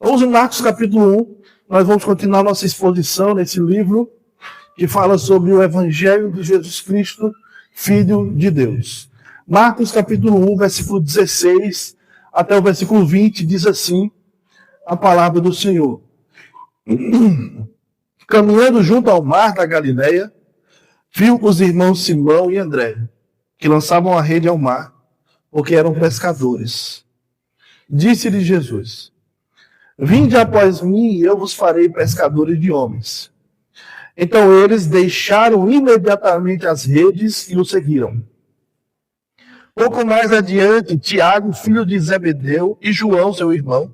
Vamos em Marcos capítulo 1, nós vamos continuar nossa exposição nesse livro que fala sobre o Evangelho de Jesus Cristo, Filho de Deus. Marcos capítulo 1, versículo 16 até o versículo 20, diz assim a palavra do Senhor. Caminhando junto ao mar da Galileia, viu os irmãos Simão e André, que lançavam a rede ao mar, porque eram pescadores. Disse-lhe Jesus: Vinde após mim e eu vos farei pescadores de homens. Então eles deixaram imediatamente as redes e o seguiram. Pouco mais adiante, Tiago, filho de Zebedeu, e João, seu irmão,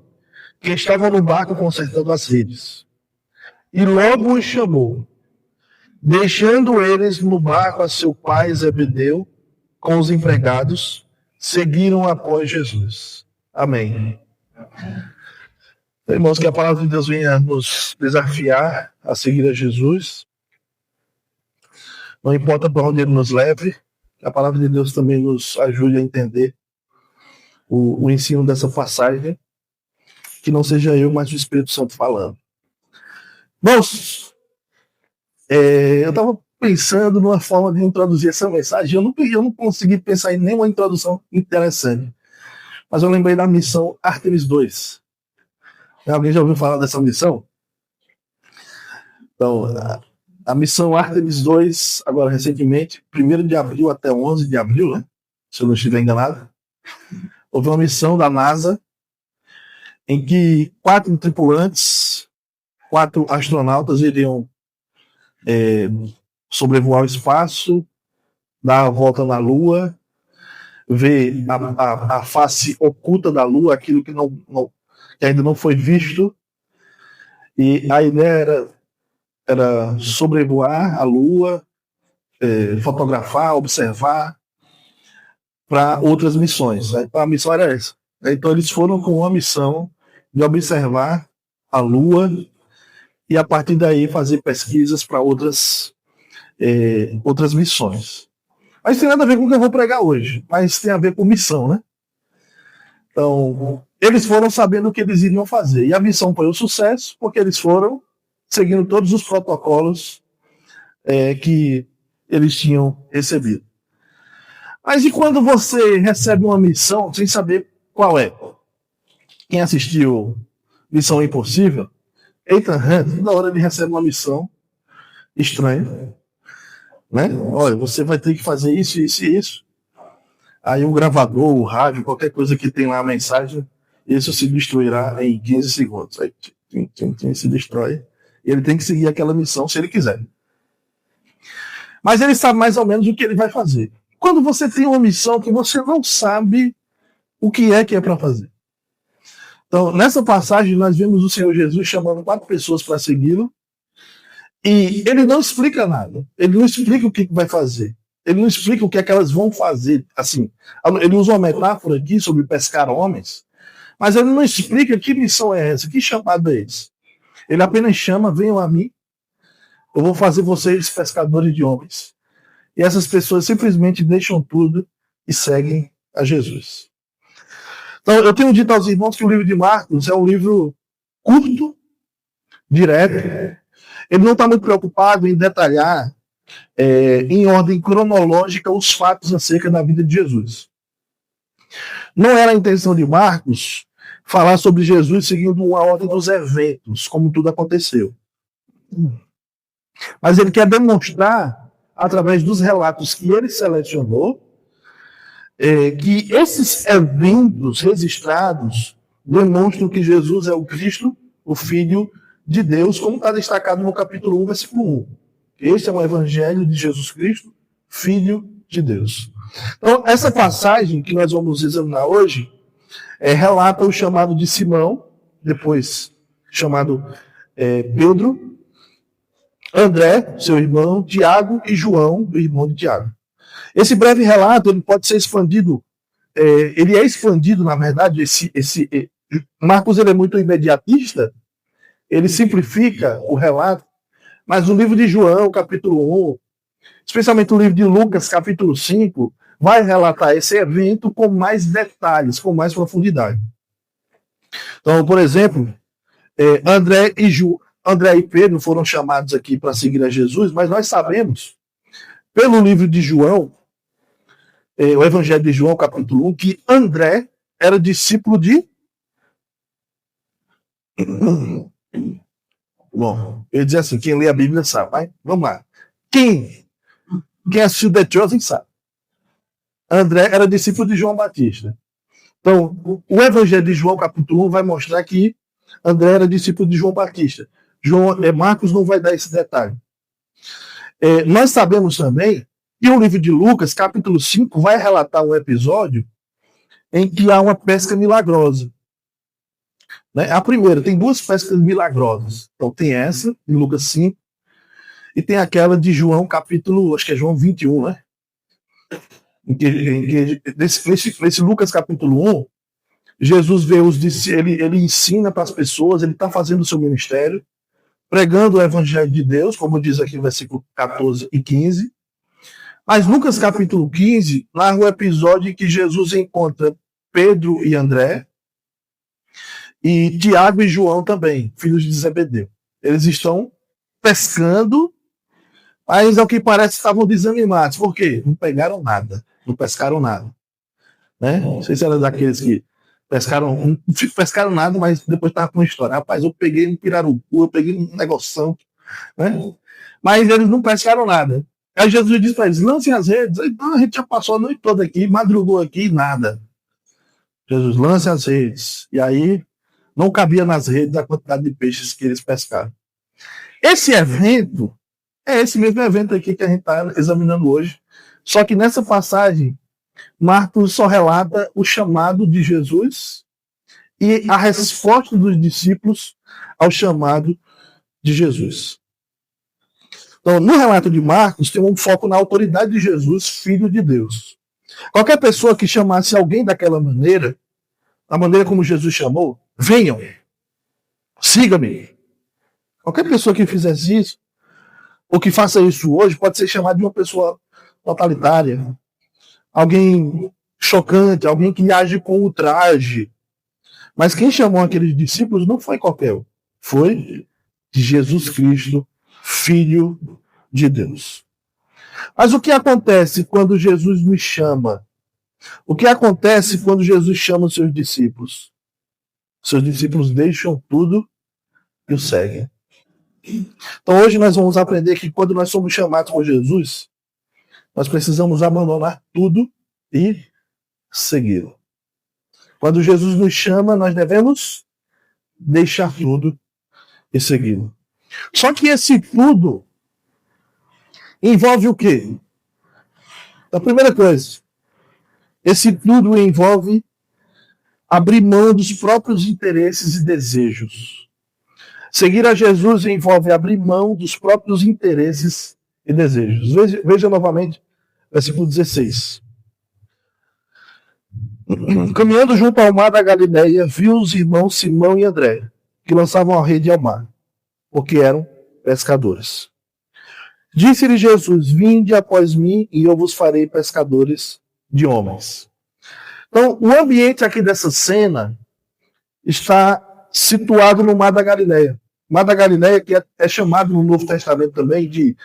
que estavam no barco consertando as redes. E logo os chamou, deixando eles no barco a seu pai Zebedeu, com os empregados, seguiram após Jesus. Amém. Irmãos, que a palavra de Deus venha nos desafiar a seguir a Jesus. Não importa para onde Ele nos leve, que a palavra de Deus também nos ajude a entender o ensino dessa passagem. Que não seja eu, mas o Espírito Santo falando. Irmãos, eu estava pensando numa forma de introduzir essa mensagem. Eu não consegui pensar em nenhuma introdução interessante. Mas eu lembrei da missão Artemis II. Alguém já ouviu falar dessa missão? Então, a missão Artemis II, agora recentemente, 1º de abril até 11 de abril, né? Se eu não estiver enganado, houve uma missão da NASA em que 4 tripulantes, 4 astronautas iriam sobrevoar o espaço, dar a volta na Lua, ver a face oculta da Lua, aquilo que que ainda não foi visto, e a ideia era sobrevoar a Lua, fotografar, observar, para outras missões. A missão era essa. Então eles foram com uma missão de observar a Lua e a partir daí fazer pesquisas para outras missões. Mas tem nada a ver com o que eu vou pregar hoje, mas tem a ver com missão, né? Então, eles foram sabendo o que eles iriam fazer. E a missão foi um sucesso, porque eles foram seguindo todos os protocolos que eles tinham recebido. Mas e quando você recebe uma missão sem saber qual é? Quem assistiu Missão Impossível, Ethan Hunt, na hora ele recebe uma missão estranha, né? Olha, você vai ter que fazer isso, isso e isso. Aí o gravador, o rádio, qualquer coisa que tem lá a mensagem, isso se destruirá em 15 segundos. Aí se destrói. E ele tem que seguir aquela missão se ele quiser. Mas ele sabe mais ou menos o que ele vai fazer. Quando você tem uma missão que você não sabe o que é para fazer. Então, nessa passagem, nós vemos o Senhor Jesus chamando 4 pessoas para segui-lo. E ele não explica nada. Ele não explica o que vai fazer. Ele não explica o que é que elas vão fazer. Assim, ele usa uma metáfora aqui sobre pescar homens, mas ele não explica que missão é essa, que chamado é esse. Ele apenas chama: venham a mim, eu vou fazer vocês pescadores de homens. E essas pessoas simplesmente deixam tudo e seguem a Jesus. Então, eu tenho dito aos irmãos que o livro de Marcos é um livro curto, direto. Ele não está muito preocupado em detalhar em ordem cronológica os fatos acerca da vida de Jesus. Não era a intenção de Marcos falar sobre Jesus seguindo uma ordem dos eventos, como tudo aconteceu. Mas ele quer demonstrar, através dos relatos que ele selecionou, que esses eventos registrados demonstram que Jesus é o Cristo, o Filho de Deus, como está destacado no capítulo 1, versículo 1. Este é o Evangelho de Jesus Cristo, Filho de Deus. Então, essa passagem que nós vamos examinar hoje relata o chamado de Simão, depois chamado Pedro, André, seu irmão, Tiago e João, o irmão de Tiago. Esse breve relato ele pode ser expandido, ele é expandido, na verdade, Marcos ele é muito imediatista, ele simplifica o relato, mas o livro de João, capítulo 1, especialmente o livro de Lucas, capítulo 5, vai relatar esse evento com mais detalhes, com mais profundidade. Então, por exemplo, André e Pedro foram chamados aqui para seguir a Jesus, mas nós sabemos, pelo livro de João, o Evangelho de João, capítulo 1, que André era discípulo de. Bom, eu ia dizer assim, quem lê a Bíblia sabe, mas vamos lá. Quem assistiu The Chosen sabe. André era discípulo de João Batista. Então, o Evangelho de João, capítulo 1, vai mostrar que André era discípulo de João Batista. Marcos não vai dar esse detalhe. Nós sabemos também que o livro de Lucas, capítulo 5, vai relatar um episódio em que há uma pesca milagrosa. Né? A primeira, tem duas pescas milagrosas. Então tem essa, em Lucas 5, e tem aquela de João, capítulo, acho que é João 21, né? Nesse Lucas capítulo 1, Jesus vê ele ensina para as pessoas, ele está fazendo o seu ministério, pregando o evangelho de Deus, como diz aqui no versículo 14 e 15. Mas Lucas capítulo 15 narra o episódio em que Jesus encontra Pedro e André, e Tiago e João também, filhos de Zebedeu. Eles estão pescando, mas ao que parece estavam desanimados. Por quê? Não pegaram nada, não pescaram nada. Né? Não sei se era daqueles que não pescaram nada, mas depois estava com uma história. Rapaz, eu peguei um pirarucu, eu peguei um negoção. Né? Mas eles não pescaram nada. Aí Jesus disse para eles, lancem as redes. Então a gente já passou a noite toda aqui, madrugou aqui, nada. Jesus, lance as redes. E aí não cabia nas redes a quantidade de peixes que eles pescaram. Esse evento é esse mesmo evento aqui que a gente está examinando hoje. Só que nessa passagem, Marcos só relata o chamado de Jesus e a resposta dos discípulos ao chamado de Jesus. Então, no relato de Marcos, tem um foco na autoridade de Jesus, filho de Deus. Qualquer pessoa que chamasse alguém daquela maneira, a maneira como Jesus chamou, venham, siga-me. Qualquer pessoa que fizesse isso, ou que faça isso hoje, pode ser chamado de uma pessoa totalitária, alguém chocante, alguém que age com ultraje. Mas quem chamou aqueles discípulos não foi qualquer um, foi Jesus Cristo, Filho de Deus. Mas o que acontece quando Jesus nos chama? O que acontece quando Jesus chama os seus discípulos? Seus discípulos deixam tudo e o seguem. Então hoje nós vamos aprender que quando nós somos chamados por Jesus, nós precisamos abandonar tudo e segui-lo. Quando Jesus nos chama, nós devemos deixar tudo e segui-lo. Só que esse tudo envolve o quê? A primeira coisa, esse tudo envolve abrir mão dos próprios interesses e desejos. Seguir a Jesus envolve abrir mão dos próprios interesses e desejos. Veja novamente, versículo 16. Caminhando junto ao mar da Galileia, viu os irmãos Simão e André, que lançavam a rede ao mar, porque eram pescadores. Disse-lhe Jesus, vinde após mim e eu vos farei pescadores de homens. Então, o ambiente aqui dessa cena está situado no Mar da Galileia. Mar da Galileia, que é chamado no Novo Testamento também de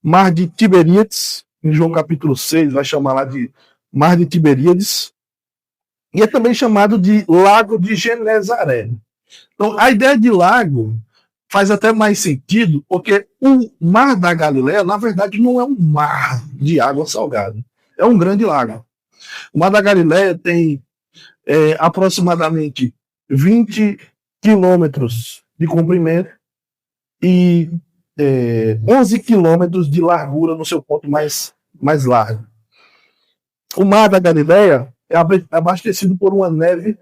Mar de Tiberíades, em João capítulo 6 vai chamar lá de Mar de Tiberíades, e é também chamado de Lago de Genezaré. Então, a ideia de lago faz até mais sentido, porque o Mar da Galileia, na verdade, não é um mar de água salgada, é um grande lago. O Mar da Galileia tem aproximadamente 20 quilômetros de comprimento e 11 quilômetros de largura no seu ponto mais largo. O Mar da Galileia é abastecido por uma neve,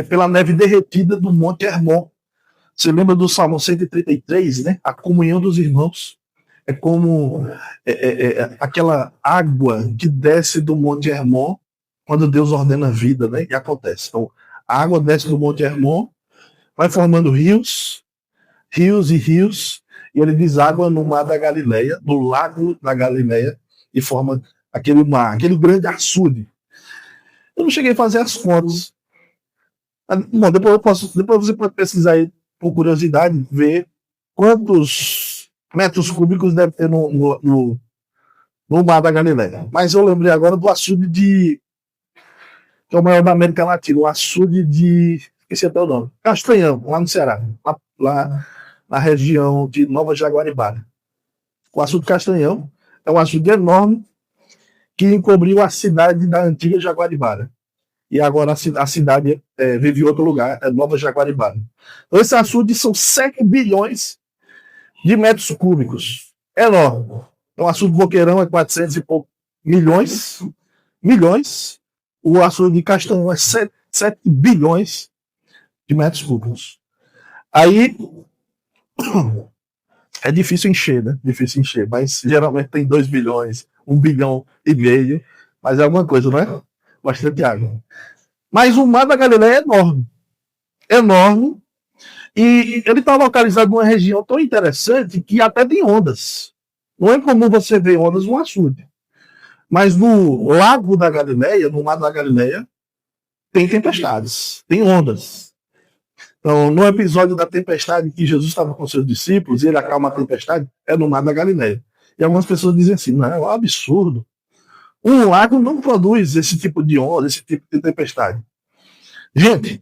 pela neve derretida do Monte Hermon. Você lembra do Salmo 133, né? A comunhão dos irmãos. É como aquela água que desce do Monte Hermon quando Deus ordena a vida, né? E acontece. Então, a água desce do Monte Hermon, vai formando rios, rios e rios, e ele deságua no Mar da Galileia, no Lago da Galileia, e forma aquele mar, aquele grande açude. Eu não cheguei a fazer as contas. Bom, depois você pode pesquisar aí por curiosidade, ver quantos metros cúbicos deve ter no Mar da Galileia. Mas eu lembrei agora do açude que é o maior da América Latina, o açude de, esqueci até o nome, Castanhão, lá no Ceará, lá na região de Nova Jaguaribara. O açude Castanhão é um açude enorme que encobriu a cidade da antiga Jaguaribara. E agora a cidade vive em outro lugar, é Nova Jaguaribara. Então, esse açude são 7 bilhões de metros cúbicos. É enorme. Então, o açude Boqueirão é 400 e poucos milhões. O açude de Castanhão é 7 bilhões de metros cúbicos. Aí é difícil encher, né? Difícil encher, mas geralmente tem 2 bilhões, 1 bilhão e meio, mas é alguma coisa, não é? Bastante água. Mas o Mar da Galileia é enorme. Enorme. E ele está localizado numa região tão interessante que até tem ondas. Não é comum você ver ondas no açude. Mas no Lago da Galileia, no Mar da Galileia, tem tempestades, tem ondas. Então, no episódio da tempestade que Jesus estava com seus discípulos e ele acalma a tempestade, é no Mar da Galileia. E algumas pessoas dizem assim, não, é um absurdo. Um lago não produz esse tipo de onda, esse tipo de tempestade. Gente,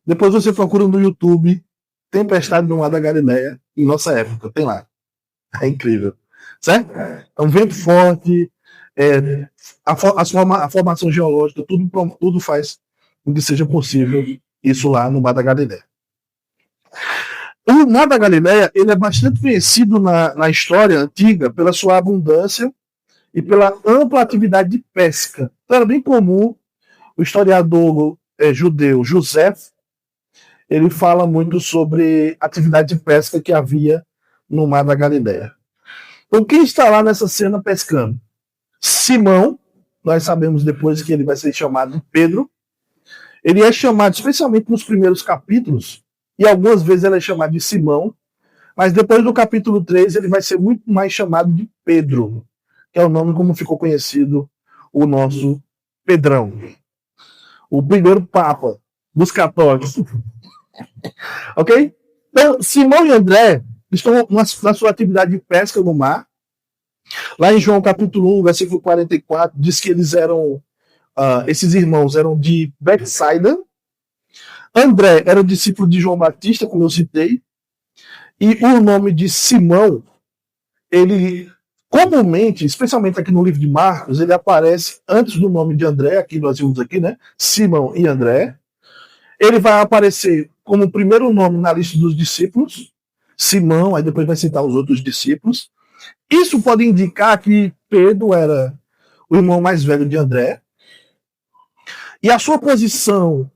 depois você procura no YouTube tempestade no Mar da Galileia em nossa época, tem lá. É incrível. Certo? É um vento forte, a formação geológica, tudo faz com que seja possível isso lá no Mar da Galileia. O Mar da Galileia ele é bastante conhecido na história antiga pela sua abundância e pela ampla atividade de pesca. Então era bem comum, o historiador judeu José, ele fala muito sobre a atividade de pesca que havia no Mar da Galileia. Então quem está lá nessa cena pescando? Simão, nós sabemos depois que ele vai ser chamado de Pedro. Ele é chamado, especialmente nos primeiros capítulos, e algumas vezes ele é chamado de Simão, mas depois do capítulo 3 ele vai ser muito mais chamado de Pedro, que é o nome como ficou conhecido o nosso Pedrão. O primeiro papa dos católicos. Ok? Então, Simão e André estão na sua atividade de pesca no mar. Lá em João capítulo 1, versículo 44, diz que eles eram, esses irmãos eram de Betsaida. André era discípulo de João Batista, como eu citei. E o nome de Simão, ele comumente, especialmente aqui no livro de Marcos, ele aparece antes do nome de André, aqui nós vimos aqui, né? Simão e André. Ele vai aparecer como primeiro nome na lista dos discípulos, Simão, aí depois vai citar os outros discípulos. Isso pode indicar que Pedro era o irmão mais velho de André. E a sua posição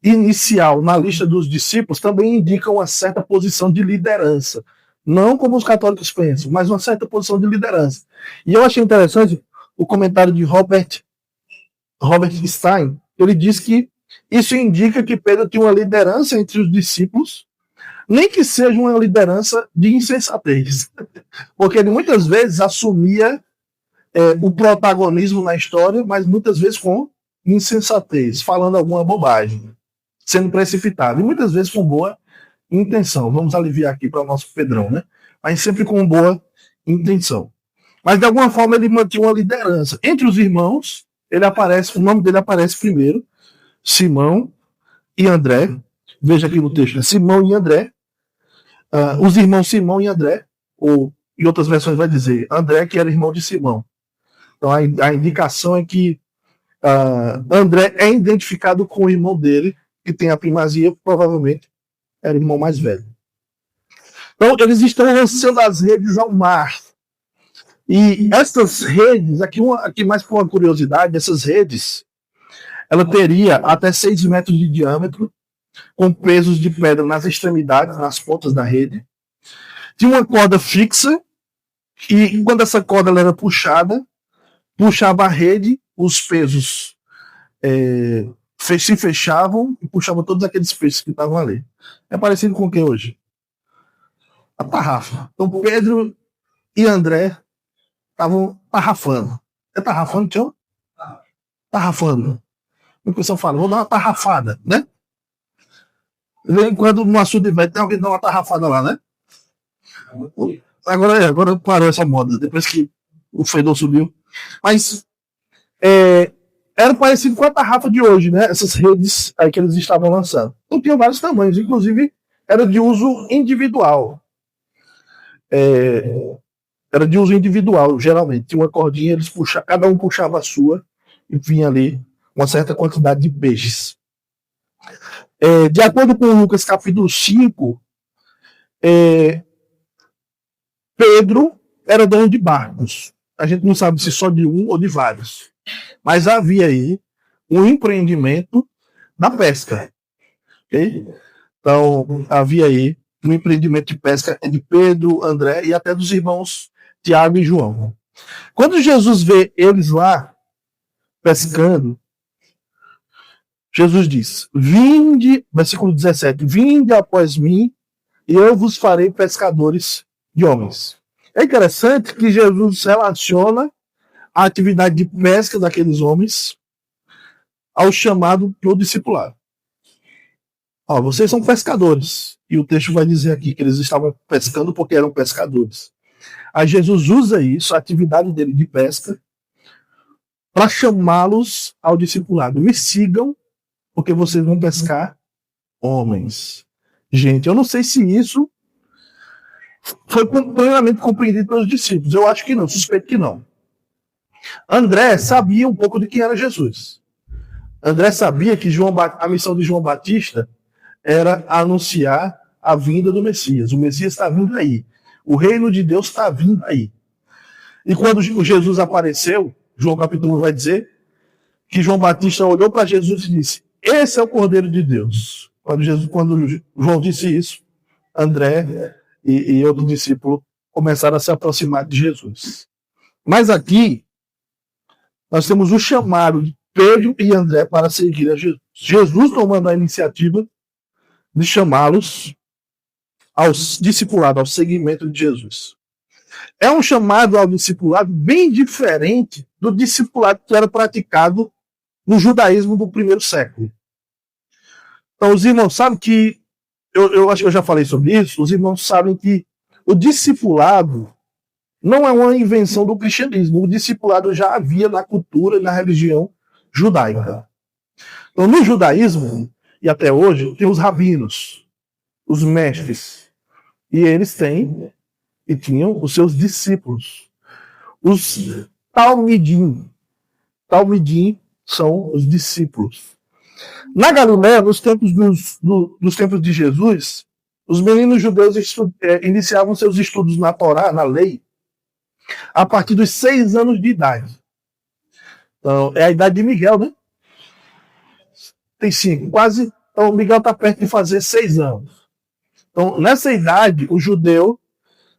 inicial na lista dos discípulos também indica uma certa posição de liderança. Não como os católicos pensam, mas uma certa posição de liderança. E eu achei interessante o comentário de Robert Stein. Ele diz que isso indica que Pedro tinha uma liderança entre os discípulos, nem que seja uma liderança de insensatez. Porque ele muitas vezes assumia o protagonismo na história, mas muitas vezes com insensatez, falando alguma bobagem, sendo precipitado. E muitas vezes com boa intenção. Vamos aliviar aqui para o nosso Pedrão, né? Mas sempre com boa intenção. Mas de alguma forma ele mantinha uma liderança. Entre os irmãos, o nome dele aparece primeiro, Simão e André. Veja aqui no texto, Simão e André. Os irmãos Simão e André, ou em outras versões vai dizer André, que era irmão de Simão. Então a indicação é que André é identificado com o irmão dele, que tem a primazia, provavelmente era o irmão mais velho. Então eles estão lançando as redes ao mar. E essas redes, aqui mais por uma curiosidade, essas redes, ela teria até 6 metros de diâmetro, com pesos de pedra nas extremidades, nas pontas da rede. Tinha uma corda fixa, e quando essa corda era puxava a rede, os pesos se fechavam e puxavam todos aqueles peixes que estavam ali. É parecido com o que hoje? A tarrafa. Então Pedro e André estavam tarrafando. É tarrafando, tio? Tarrafando. O pessoal fala, vou dar uma tarrafada, né? De vez em quando, no açude velho, tem alguém que dá uma tarrafada lá, né? Agora parou essa moda, depois que o fedor subiu. Mas era parecido com a tarrafa de hoje, né? Essas redes aí que eles estavam lançando. Então tinha vários tamanhos, inclusive era de uso individual. Era de uso individual, geralmente. Tinha uma cordinha, cada um puxava a sua e vinha ali uma certa quantidade de peixes. De acordo com Lucas capítulo 5, Pedro era dono de barcos. A gente não sabe se só de um ou de vários. Mas havia aí um empreendimento da pesca. Okay? Então, havia aí um empreendimento de pesca de Pedro, André e até dos irmãos Tiago e João. Quando Jesus vê eles lá pescando, Jesus diz, vinde, versículo 17, vinde após mim e eu vos farei pescadores de homens. É interessante que Jesus relaciona a atividade de pesca daqueles homens ao chamado pro discipulado. Vocês são pescadores. E o texto vai dizer aqui que eles estavam pescando porque eram pescadores. Aí Jesus usa isso, a atividade dele de pesca, para chamá-los ao discipulado. Me sigam, porque vocês vão pescar homens. Gente, eu não sei se isso foi plenamente compreendido pelos discípulos. Eu acho que não, suspeito que não. André sabia um pouco de quem era Jesus. André sabia que a missão de João Batista era anunciar a vinda do Messias. O Messias está vindo aí. O reino de Deus está vindo aí. E quando Jesus apareceu, João capítulo 1 vai dizer que João Batista olhou para Jesus e disse, esse é o Cordeiro de Deus. Quando João disse isso, André e outro discípulo começaram a se aproximar de Jesus. Mas aqui, nós temos o chamado de Pedro e André para seguir a Jesus. Jesus tomando a iniciativa de chamá-los ao discipulado, ao seguimento de Jesus. É um chamado ao discipulado bem diferente do discipulado que era praticado no judaísmo do primeiro século. Então, os irmãos sabem que, eu acho que eu já falei sobre isso, os irmãos sabem que o discipulado não é uma invenção do cristianismo. O discipulado já havia na cultura e na religião judaica. Então, no judaísmo, e até hoje, tem os rabinos, os mestres. E eles têm, e tinham, os seus discípulos. Os talmidim. Talmidim são os discípulos. Na Galiléia, nos tempos de Jesus, os meninos judeus iniciavam seus estudos na Torá, na lei, a partir dos 6 anos de idade. Então, é a idade de Miguel, né? Tem 5, quase. Então, Miguel está perto de fazer 6 anos. Então, nessa idade, o judeu,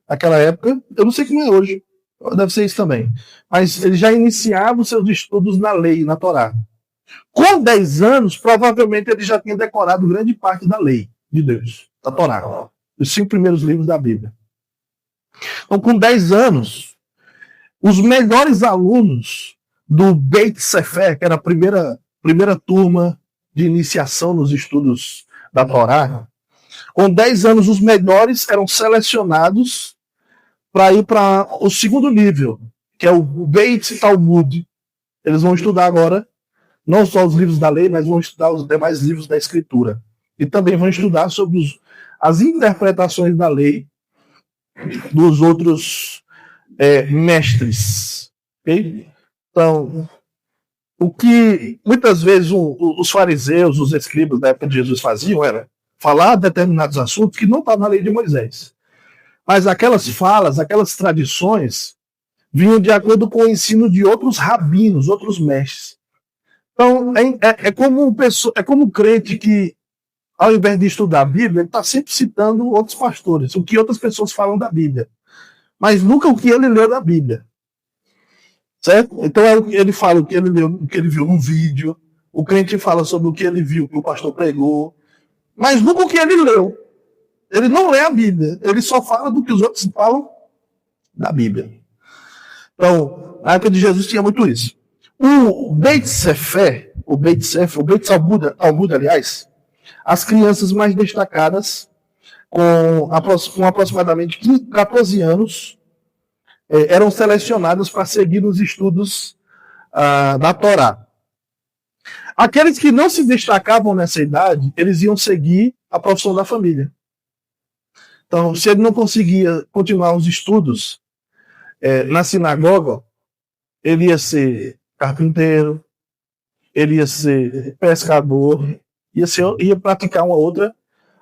naquela época, eu não sei como é hoje, deve ser isso também, mas ele já iniciava os seus estudos na lei, na Torá. Com 10 anos, provavelmente ele já tinha decorado grande parte da lei de Deus, da Torá, os 5 primeiros livros da Bíblia. Então, com 10 anos, os melhores alunos do Beit Sefer, que era a primeira turma de iniciação nos estudos da Torá, com 10 anos, os melhores eram selecionados para ir para o segundo nível, que é o Beit Talmud. Eles vão estudar agora não só os livros da lei, mas vão estudar os demais livros da Escritura. E também vão estudar sobre as interpretações da lei dos outros mestres. Okay? Então, o que muitas vezes os fariseus, os escribas da época de Jesus faziam era falar determinados assuntos que não estavam na lei de Moisés. Mas aquelas falas, aquelas tradições, vinham de acordo com o ensino de outros rabinos, outros mestres. Então, é como um crente que, ao invés de estudar a Bíblia, ele está sempre citando outros pastores, o que outras pessoas falam da Bíblia. Mas nunca o que ele leu da Bíblia. Certo? Então, ele fala o que ele leu, o que ele viu num vídeo, o crente fala sobre o que ele viu, que o pastor pregou, mas nunca o que ele leu. Ele não lê a Bíblia, ele só fala do que os outros falam da Bíblia. Então, na época de Jesus tinha muito isso. O Beit Sefer, o Beit Talmud, aliás, as crianças mais destacadas, com aproximadamente 14 anos, eram selecionadas para seguir os estudos da Torá. Aqueles que não se destacavam nessa idade, eles iam seguir a profissão da família. Então, se ele não conseguia continuar os estudos na sinagoga, ele ia ser carpinteiro, ele ia ser pescador, ia praticar uma outra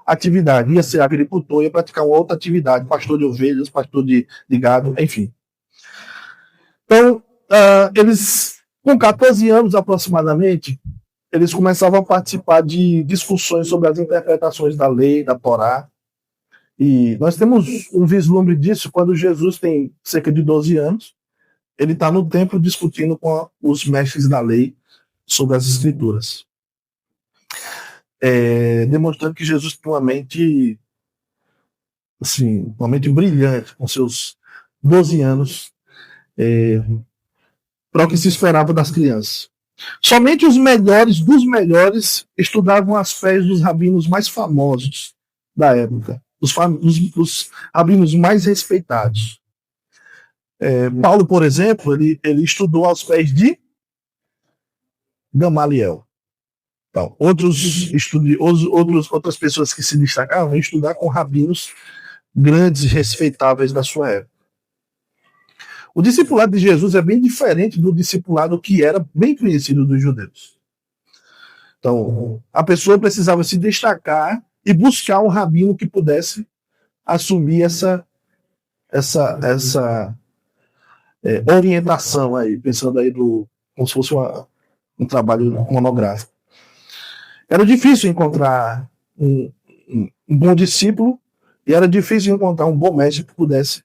atividade, ia ser agricultor, ia praticar uma outra atividade, pastor de ovelhas, pastor de gado, enfim. Então, eles, com 14 anos aproximadamente, eles começavam a participar de discussões sobre as interpretações da lei, da Torá. E nós temos um vislumbre disso quando Jesus tem cerca de 12 anos. Ele está no templo discutindo com os mestres da lei sobre as escrituras. Demonstrando que Jesus tem uma mente, assim, uma mente brilhante, com seus 12 anos, para o que se esperava das crianças. Somente os melhores dos melhores estudavam aos pés dos rabinos mais famosos da época, os rabinos mais respeitados. Paulo, por exemplo, ele estudou aos pés de Gamaliel. Então, outras pessoas que se destacavam iam estudar com rabinos grandes e respeitáveis da sua época. O discipulado de Jesus é bem diferente do discipulado que era bem conhecido dos judeus. Então, a pessoa precisava se destacar e buscar um rabino que pudesse assumir essa orientação aí, pensando aí como se fosse um trabalho monográfico. Era difícil encontrar um bom discípulo e era difícil encontrar um bom mestre que pudesse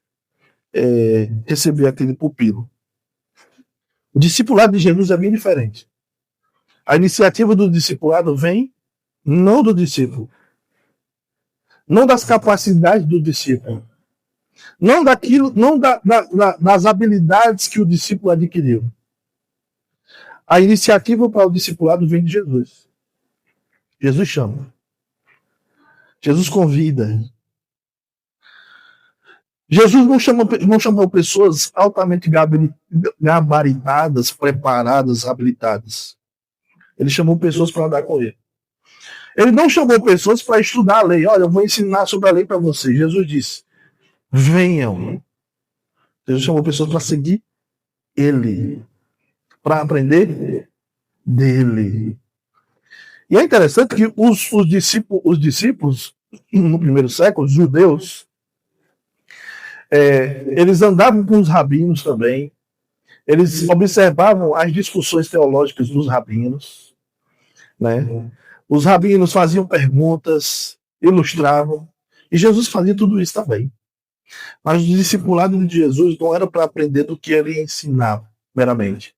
receber aquele pupilo. O discipulado de Jesus é bem diferente. A iniciativa do discipulado vem não do discípulo, não das capacidades do discípulo, não das habilidades que o discípulo adquiriu. A iniciativa para o discipulado vem de Jesus. Jesus chama. Jesus convida. Jesus não chamou pessoas altamente gabaritadas, preparadas, habilitadas. Ele chamou pessoas para andar com ele. Ele não chamou pessoas para estudar a lei. Olha, eu vou ensinar sobre a lei para vocês. Jesus disse, venham. Jesus chamou pessoas para seguir ele, para aprender dele. E é interessante que os discípulos no primeiro século, os judeus, eles andavam com os rabinos também, eles observavam as discussões teológicas dos rabinos, né? Os rabinos faziam perguntas, ilustravam, e Jesus fazia tudo isso também. Mas o discipulado de Jesus não era para aprender do que ele ensinava, meramente,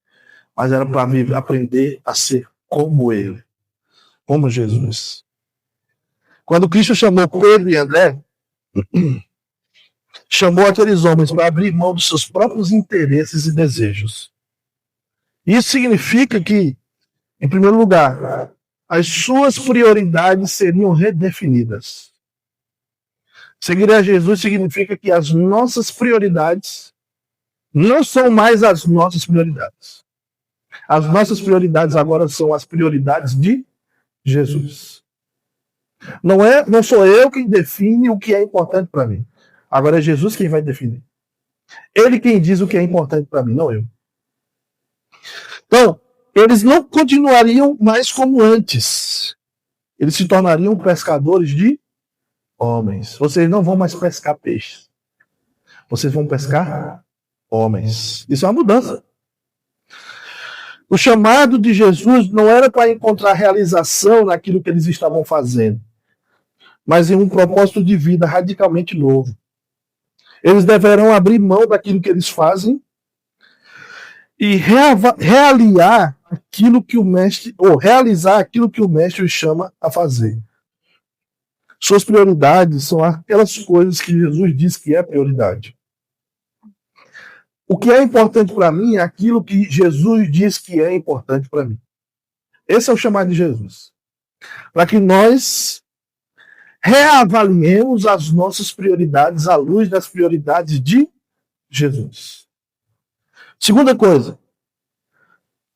mas era para aprender a ser como ele, como Jesus. Quando Cristo chamou Pedro e André, chamou aqueles homens para abrir mão dos seus próprios interesses e desejos. Isso significa que, em primeiro lugar, as suas prioridades seriam redefinidas. Seguir a Jesus significa que as nossas prioridades não são mais as nossas prioridades. As nossas prioridades agora são as prioridades de Jesus. Não sou eu quem define o que é importante para mim. Agora é Jesus quem vai definir. Ele quem diz o que é importante para mim, não eu. Então, eles não continuariam mais como antes. Eles se tornariam pescadores de homens. Vocês não vão mais pescar peixes. Vocês vão pescar homens. Isso é uma mudança. O chamado de Jesus não era para encontrar realização naquilo que eles estavam fazendo, mas em um propósito de vida radicalmente novo. Eles deverão abrir mão daquilo que eles fazem e realizar aquilo que o mestre os chama a fazer. Suas prioridades são aquelas coisas que Jesus diz que é prioridade. O que é importante para mim é aquilo que Jesus diz que é importante para mim. Esse é o chamado de Jesus. para que nós reavaliemos as nossas prioridades à luz das prioridades de Jesus. Segunda coisa,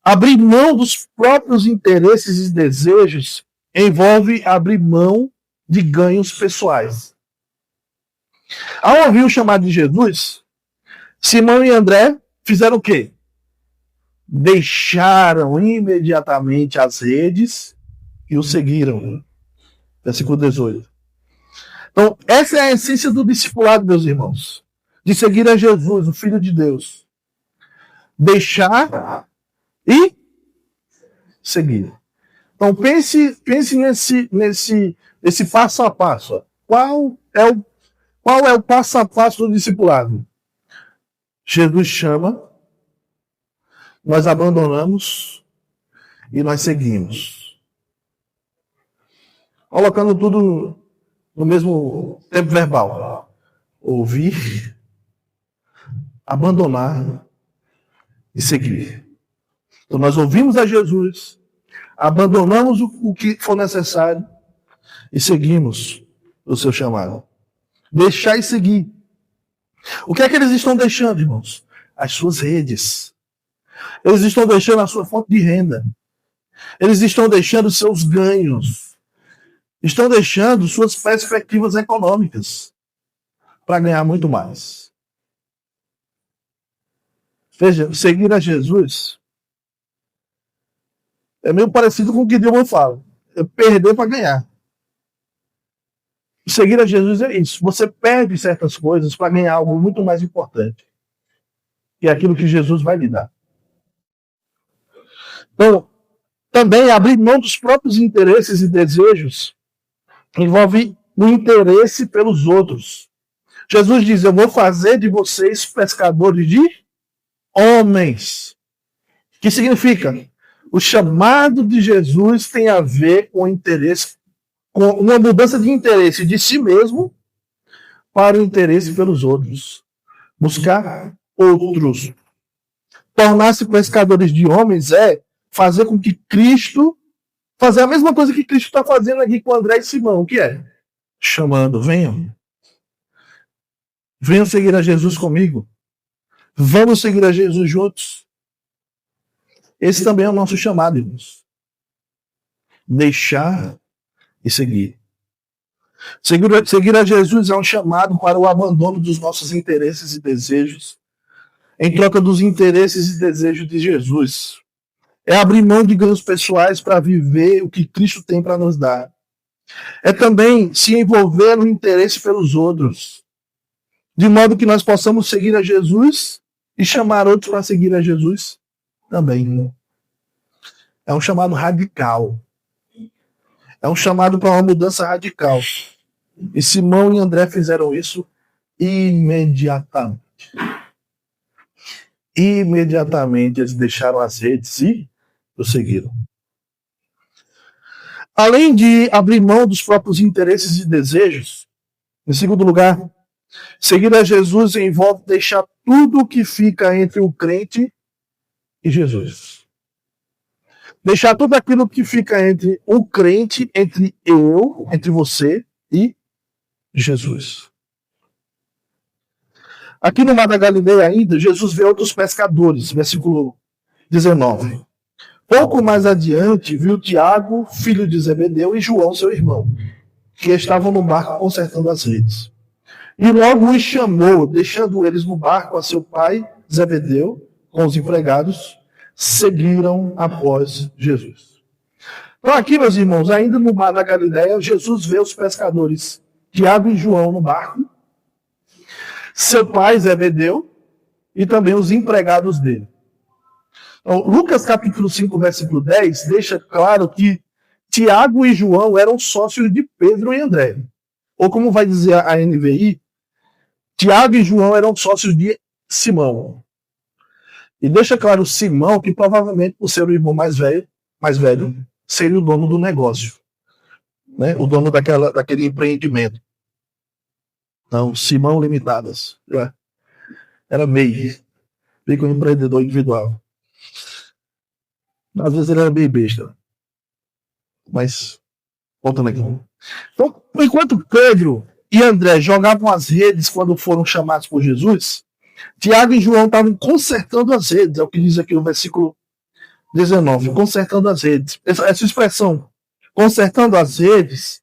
abrir mão dos próprios interesses e desejos envolve abrir mão de ganhos pessoais. Ao ouvir o chamado de Jesus, Simão e André fizeram o quê? Deixaram imediatamente as redes e o seguiram. Versículo 18. Então, essa é a essência do discipulado, meus irmãos. De seguir a Jesus, o Filho de Deus. Deixar e seguir. Então, pense nesse passo a passo. Qual é o passo a passo do discipulado? Jesus chama, nós abandonamos e nós seguimos. Colocando tudo no mesmo tempo verbal. Ouvir, abandonar e seguir. Então nós ouvimos a Jesus, abandonamos o que for necessário e seguimos o seu chamado. Deixar e seguir. O que é que eles estão deixando, irmãos? As suas redes. Eles estão deixando a sua fonte de renda. Eles estão deixando seus ganhos. Estão deixando suas perspectivas econômicas para ganhar muito mais. Veja, seguir a Jesus é meio parecido com o que Deus fala. É perder para ganhar. Seguir a Jesus é isso. Você perde certas coisas para ganhar algo muito mais importante. Que é aquilo que Jesus vai lhe dar. Então, também abrir mão dos próprios interesses e desejos envolve o interesse pelos outros. Jesus diz, eu vou fazer de vocês pescadores de homens. O que significa? O chamado de Jesus tem a ver com interesse, com uma mudança de interesse de si mesmo para o interesse pelos outros. Buscar outros. Tornar-se pescadores de homens é fazer com que Cristo, fazer a mesma coisa que Cristo está fazendo aqui com André e Simão. O que é? Chamando, venham. Venham seguir a Jesus comigo. Vamos seguir a Jesus juntos. Esse também é o nosso chamado, irmãos. Deixar e seguir. Seguir a Jesus é um chamado para o abandono dos nossos interesses e desejos, em troca dos interesses e desejos de Jesus. É abrir mão de ganhos pessoais para viver o que Cristo tem para nos dar. É também se envolver no interesse pelos outros, de modo que nós possamos seguir a Jesus e chamar outros para seguir a Jesus também. É um chamado radical. É um chamado para uma mudança radical. E Simão e André fizeram isso imediatamente. Imediatamente eles deixaram as redes e o seguiram. Além de abrir mão dos próprios interesses e desejos, em segundo lugar, seguir a Jesus envolve deixar tudo o que fica entre o crente e Jesus. Deixar tudo aquilo que fica entre o crente, entre eu, entre você e Jesus. Aqui no Mar da Galileia ainda, Jesus vê outros pescadores, versículo 19. Pouco mais adiante, viu Tiago, filho de Zebedeu, e João, seu irmão, que estavam no barco consertando as redes. E logo os chamou, deixando eles no barco a seu pai, Zebedeu, com os empregados, seguiram após Jesus. Então aqui, meus irmãos, ainda no Mar da Galileia, Jesus vê os pescadores, Tiago e João no barco, seu pai, Zebedeu, e também os empregados dele. Então, Lucas capítulo 5, versículo 10, deixa claro que Tiago e João eram sócios de Pedro e André. Ou como vai dizer a NVI, Tiago e João eram sócios de Simão. E deixa claro Simão que provavelmente, por ser o irmão mais velho, seria o dono do negócio. Né? O dono daquele empreendimento. Então, Simão Limitadas. Era meio com um empreendedor individual. Às vezes ele era meio besta. Mas Voltando aqui. Então, enquanto Pedro e André jogavam as redes quando foram chamados por Jesus, Tiago e João estavam consertando as redes, é o que diz aqui no versículo 19, consertando as redes. Essa expressão, consertando as redes,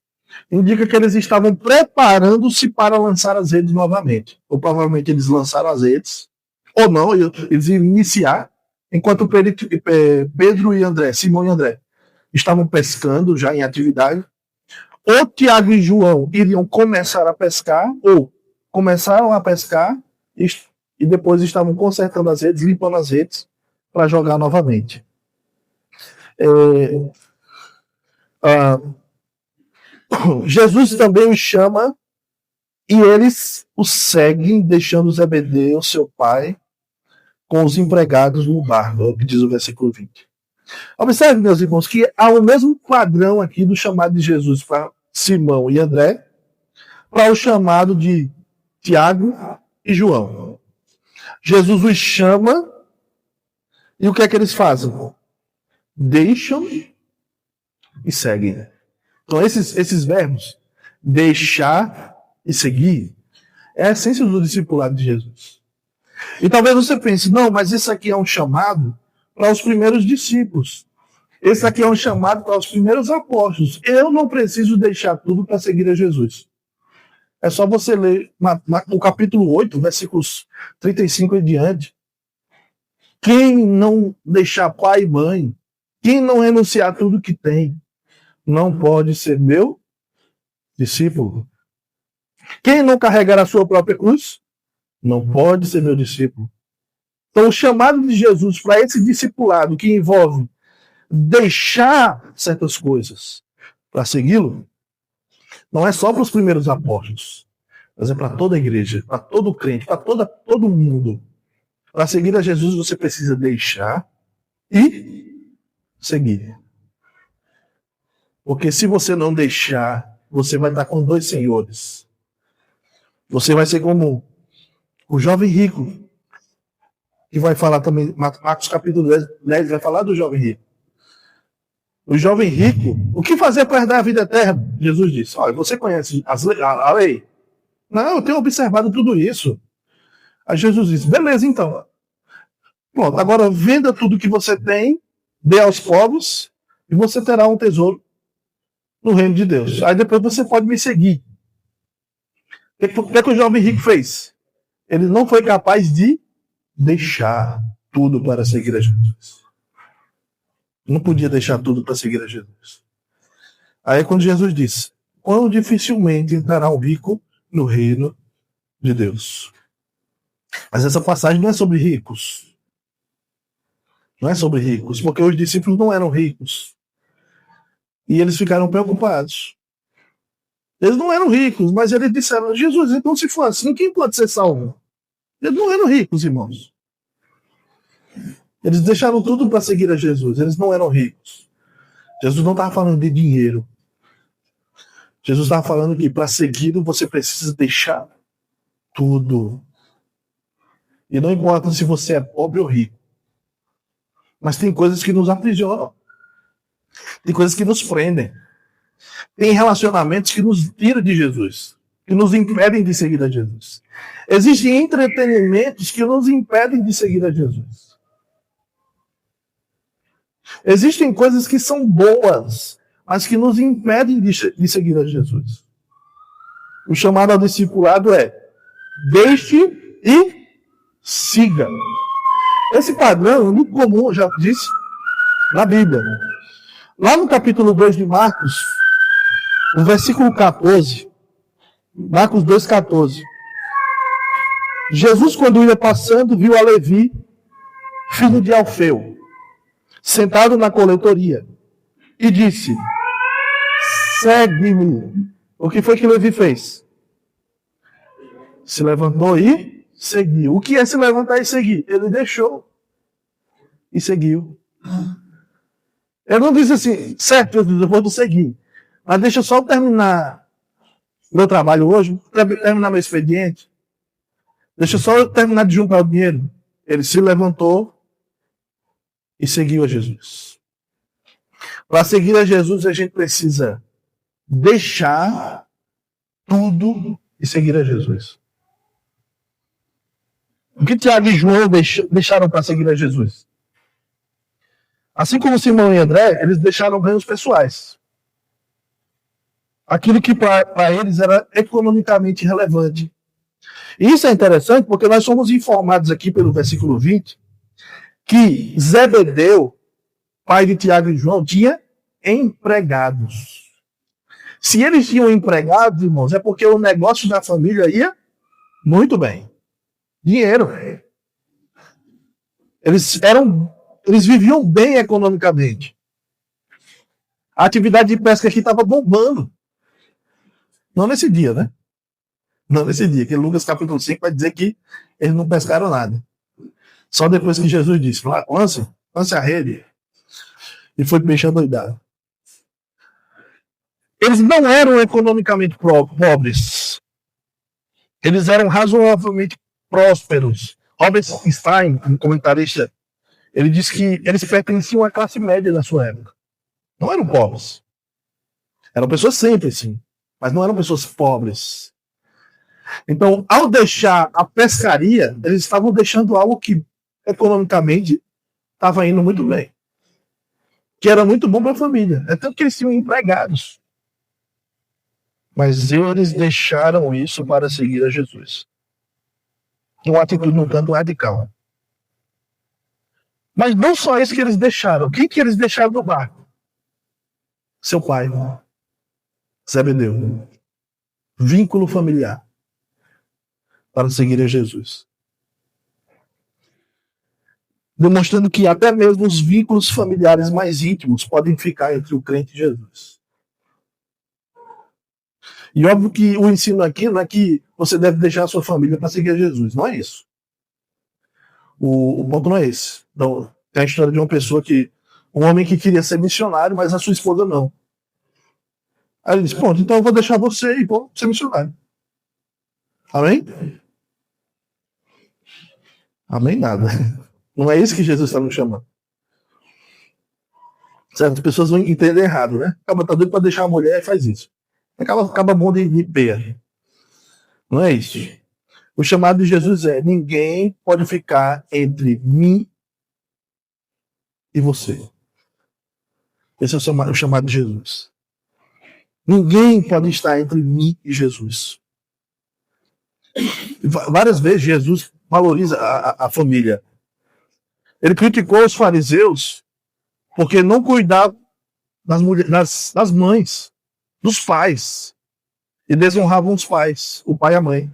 indica que eles estavam preparando-se para lançar as redes novamente. Ou provavelmente eles lançaram as redes, ou não, eles iam iniciar, enquanto Pedro e André, Simão e André, estavam pescando já em atividade. Ou Tiago e João iriam começar a pescar, ou começaram a pescar e depois estavam consertando as redes, limpando as redes, para jogar novamente. Jesus também os chama e eles o seguem, deixando Zebedeu, seu pai, com os empregados no barco, é o que diz o versículo 20. Observe, meus irmãos, que há o mesmo padrão aqui do chamado de Jesus para Simão e André, para o chamado de Tiago e João. Jesus os chama e o que é que eles fazem? Deixam e seguem. Então, esses verbos, deixar e seguir, é a essência do discipulado de Jesus. E talvez você pense, não, mas isso aqui é um chamado para os primeiros discípulos. Esse aqui é um chamado para os primeiros apóstolos. Eu não preciso deixar tudo para seguir a Jesus. É só você ler o capítulo 8, versículos 35 e diante. Quem não deixar pai e mãe, quem não renunciar tudo que tem, não pode ser meu discípulo. Quem não carregar a sua própria cruz, não pode ser meu discípulo. Então, o chamado de Jesus para esse discipulado que envolve deixar certas coisas para segui-lo, não é só para os primeiros apóstolos, mas é para toda a igreja, para todo crente, para todo mundo. Para seguir a Jesus, você precisa deixar e seguir. Porque se você não deixar, você vai estar com dois senhores. Você vai ser como o jovem rico, que vai falar também, Marcos capítulo 10 vai falar do jovem rico. O jovem rico, o que fazer para herdar a vida eterna? Jesus disse, olha, você conhece a lei? Não, eu tenho observado tudo isso. Aí Jesus disse, beleza então. Pronto, agora venda tudo que você tem, dê aos pobres, e você terá um tesouro no reino de Deus. Aí depois você pode me seguir. O que é que o jovem rico fez? Ele não foi capaz de deixar tudo para seguir a Jesus. Não podia deixar tudo para seguir a Jesus. Aí quando Jesus disse, quão dificilmente entrará o rico no reino de Deus. Mas essa passagem não é sobre ricos. Não é sobre ricos, porque os discípulos não eram ricos. E eles ficaram preocupados. Eles não eram ricos, mas eles disseram, Jesus, então se for assim, quem pode ser salvo? Eles não eram ricos, irmãos. Eles deixaram tudo para seguir a Jesus. Eles não eram ricos. Jesus não estava falando de dinheiro. Jesus estava falando que para segui-lo você precisa deixar tudo. E não importa se você é pobre ou rico. Mas tem coisas que nos aprisionam. Tem coisas que nos prendem. Tem relacionamentos que nos tiram de Jesus. Que nos impedem de seguir a Jesus. Existem entretenimentos que nos impedem de seguir a Jesus. Existem coisas que são boas, mas que nos impedem de seguir a Jesus. O chamado ao discipulado é deixe e siga. Esse padrão é muito comum, já disse, na Bíblia. Lá no capítulo 2 de Marcos, no versículo 14, Marcos 2,14. Jesus, quando ia passando, viu a Levi, filho de Alfeu, sentado na coletoria, e disse, segue-me. O que foi que Levi fez? Se levantou e seguiu. O que é se levantar e seguir? Ele deixou e seguiu. Ele não disse assim, certo, Jesus, eu vou seguir. Mas deixa só eu terminar meu trabalho hoje, terminar meu expediente. Deixa só eu terminar de juntar o dinheiro. Ele se levantou e seguiu a Jesus. Para seguir a Jesus, a gente precisa deixar tudo e seguir a Jesus. O que Tiago e João deixaram para seguir a Jesus? Assim como Simão e André, eles deixaram ganhos pessoais. Aquilo que para eles era economicamente relevante. E isso é interessante porque nós somos informados aqui pelo versículo 20 que Zebedeu, pai de Tiago e João, tinha empregados. Se eles tinham empregados, irmãos, é porque o negócio da família ia muito bem. Dinheiro. Eles viviam bem economicamente. A atividade de pesca aqui estava bombando. Não nesse dia, né? Não nesse dia, que Lucas capítulo 5 vai dizer que eles não pescaram nada. Só depois que Jesus disse, lance a rede. E foi peixe adoidado. Eles não eram economicamente pobres. Eles eram razoavelmente prósperos. Robert Stein, um comentarista, ele diz que eles pertenciam à classe média da sua época. Não eram pobres. Eram pessoas simples, sim. Mas não eram pessoas pobres. Então, ao deixar a pescaria, eles estavam deixando algo que economicamente estava indo muito bem. Que era muito bom para a família. É tanto que eles tinham empregados. Mas eles deixaram isso para seguir a Jesus. Uma atitude um tanto radical. Mas não só isso que eles deixaram. Quem que eles deixaram no barco? Seu pai. Zebedeu. Vínculo familiar. Para seguir a Jesus. Demonstrando que até mesmo os vínculos familiares mais íntimos podem ficar entre o crente e Jesus. E óbvio que o ensino aqui não é que você deve deixar a sua família para seguir a Jesus. Não é isso. O ponto não é esse. Então, tem a história de uma pessoa um homem que queria ser missionário, mas a sua esposa não. Aí ele disse, pronto, então eu vou deixar você e vou ser missionário. Amém? Amém nada. Não é isso que Jesus está nos chamando. Certas pessoas vão entender errado, né? Acaba tá doido para deixar a mulher e faz isso. Acaba bom de peia. Não é isso. O chamado de Jesus é: ninguém pode ficar entre mim e você. Esse é o chamado de Jesus. Ninguém pode estar entre mim e Jesus. Várias vezes Jesus valoriza a família. Ele criticou os fariseus porque não cuidavam das mães, dos pais, e desonravam os pais, o pai e a mãe.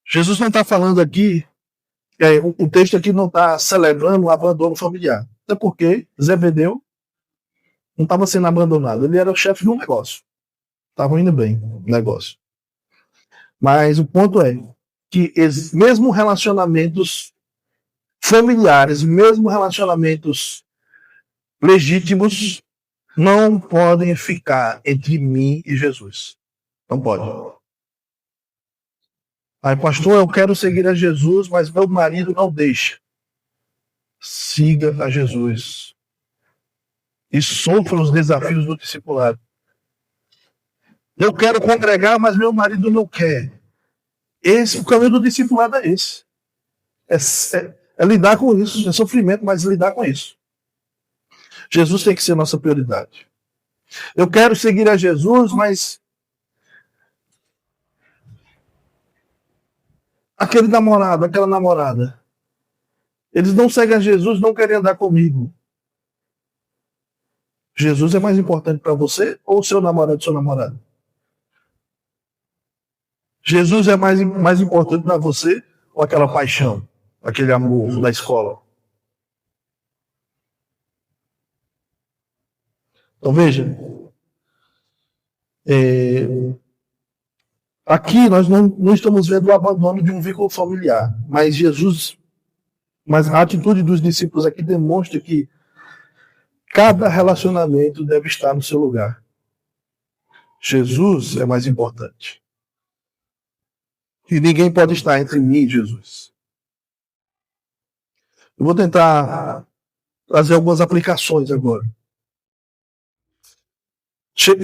Jesus não está falando aqui, o texto aqui não está celebrando o abandono familiar. Até porque Zebedeu não estava sendo abandonado, ele era o chefe de um negócio. Estava indo bem o negócio. Mas o ponto é que mesmo relacionamentos familiares, mesmo relacionamentos legítimos, não podem ficar entre mim e Jesus. Não pode. Aí, pastor, eu quero seguir a Jesus, mas meu marido não deixa. Siga a Jesus. E sofra os desafios do discipulado. Eu quero congregar, mas meu marido não quer. O caminho do discipulado é esse. É lidar com isso. É sofrimento, mas lidar com isso. Jesus tem que ser nossa prioridade. Eu quero seguir a Jesus, mas aquele namorado, aquela namorada, eles não seguem a Jesus, não querem andar comigo. Jesus é mais importante para você ou o seu namorado, seu namorado? Jesus é mais importante para você ou aquela paixão, aquele amor da escola? Então veja, aqui nós não estamos vendo o abandono de um vínculo familiar, mas a atitude dos discípulos aqui demonstra que cada relacionamento deve estar no seu lugar. Jesus é mais importante. E ninguém pode estar entre mim e Jesus. Eu vou tentar trazer algumas aplicações agora.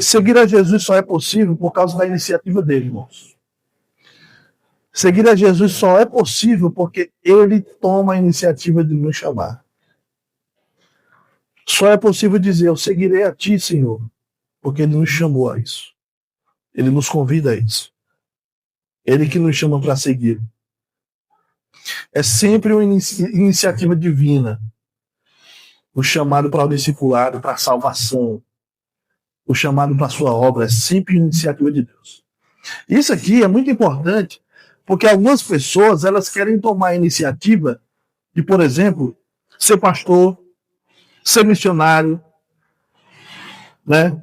Seguir a Jesus só é possível por causa da iniciativa dele, irmãos. Seguir a Jesus só é possível porque ele toma a iniciativa de nos chamar. Só é possível dizer, eu seguirei a ti, Senhor, porque ele nos chamou a isso. Ele nos convida a isso. Ele que nos chama para seguir. É sempre uma iniciativa divina. O chamado para o discipulado, para a salvação. O chamado para a sua obra é sempre iniciativa de Deus. Isso aqui é muito importante, porque algumas pessoas elas querem tomar a iniciativa de, por exemplo, ser pastor, ser missionário, né?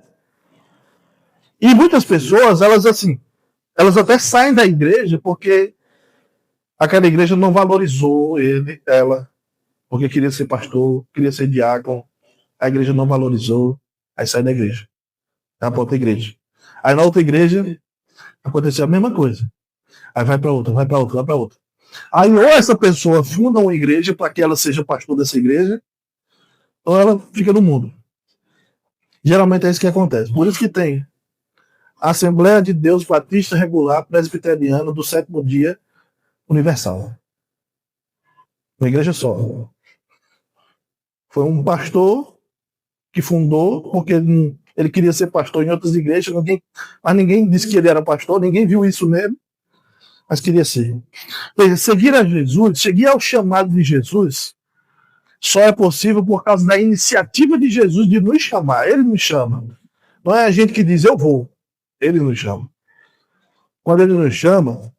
E muitas pessoas, elas até saem da igreja porque aquela igreja não valorizou ela, porque queria ser pastor, queria ser diácono, a igreja não valorizou, aí sai da igreja. Vai para outra igreja. Aí na outra igreja aconteceu a mesma coisa. Aí vai para outra, vai para outra, vai para outra. Aí ou essa pessoa funda uma igreja para que ela seja pastor dessa igreja, ou ela fica no mundo. Geralmente é isso que acontece. Por isso que tem a Assembleia de Deus Batista Regular Presbiteriana do Sétimo Dia Universal. Uma igreja só. Foi um pastor que fundou, porque ele queria ser pastor em outras igrejas, mas ninguém disse que ele era pastor, ninguém viu isso nele, mas queria ser. Seguir a Jesus, seguir ao chamado de Jesus, só é possível por causa da iniciativa de Jesus de nos chamar. Ele nos chama. Não é a gente que diz, eu vou. Ele nos chama. Quando ele nos chama,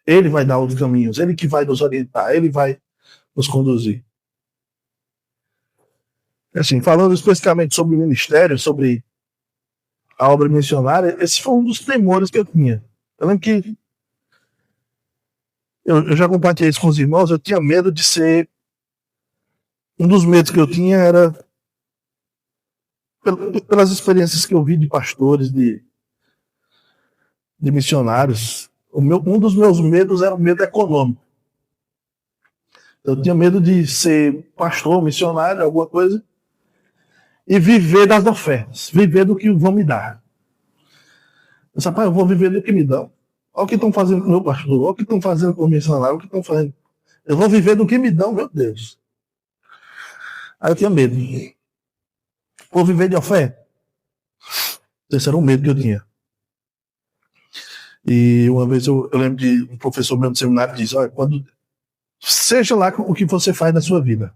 ele vai dar os caminhos, ele que vai nos orientar, ele vai nos conduzir. Assim, falando especificamente sobre o ministério, sobre a obra missionária, esse foi um dos temores que eu tinha. Eu lembro que eu já compartilhei isso com os irmãos, eu tinha medo de ser... Um dos medos que eu tinha era pelas experiências que eu vi de pastores, de missionários. Um dos meus medos era o medo econômico. Eu tinha medo de ser pastor, missionário, alguma coisa, e viver das ofertas, viver do que vão me dar. Eu disse, rapaz, eu vou viver do que me dão. Olha o que estão fazendo com o meu pastor, olha o que estão fazendo com o missionário, olha o que estão fazendo. Eu vou viver do que me dão, meu Deus. Aí eu tinha medo. Vou viver de oferta? Esse era um medo que eu tinha. E uma vez eu lembro de um professor meu no seminário que disse, olha, seja lá o que você faz na sua vida.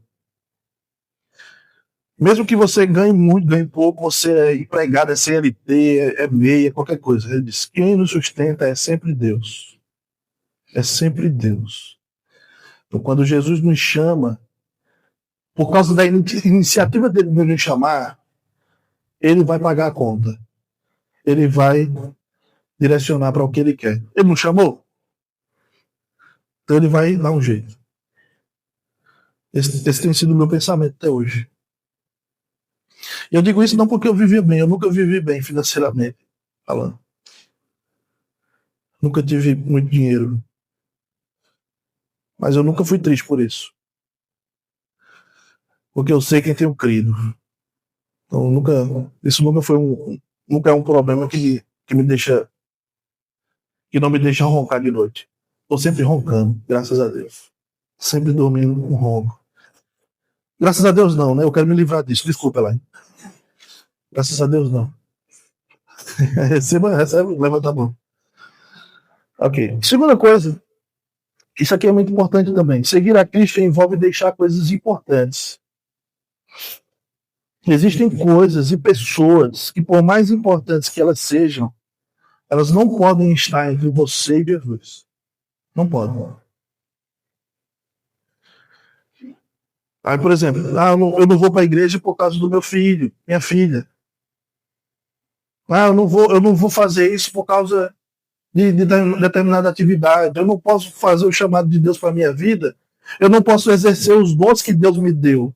Mesmo que você ganhe muito, ganhe pouco, você é empregado, é CLT, é meia, qualquer coisa. Ele diz, quem nos sustenta é sempre Deus. É sempre Deus. Então, quando Jesus nos chama, por causa da iniciativa dele de nos chamar, ele vai pagar a conta. Ele vai direcionar para o que ele quer. Ele não chamou? Então ele vai dar um jeito. Esse tem sido o meu pensamento até hoje. E eu digo isso não porque eu vivi bem, eu nunca vivi bem financeiramente falando. Nunca tive muito dinheiro. Mas eu nunca fui triste por isso. Porque eu sei quem tenho crido. Então isso nunca foi nunca é um problema que me deixa, que não me deixa roncar de noite. Estou sempre roncando, graças a Deus. Sempre dormindo com ronco. Graças a Deus não, né? Eu quero me livrar disso. Desculpa, Elaine. Graças a Deus não. recebe, levanta a mão. Ok. Segunda coisa, isso aqui é muito importante também. Seguir a Cristo envolve deixar coisas importantes. Existem coisas e pessoas que, por mais importantes que elas sejam, elas não podem estar entre você e Jesus. Não podem. Aí, por exemplo, eu não vou para a igreja por causa do meu filho, minha filha. Eu não vou fazer isso por causa de determinada atividade. Eu não posso fazer o chamado de Deus para a minha vida. Eu não posso exercer os dons que Deus me deu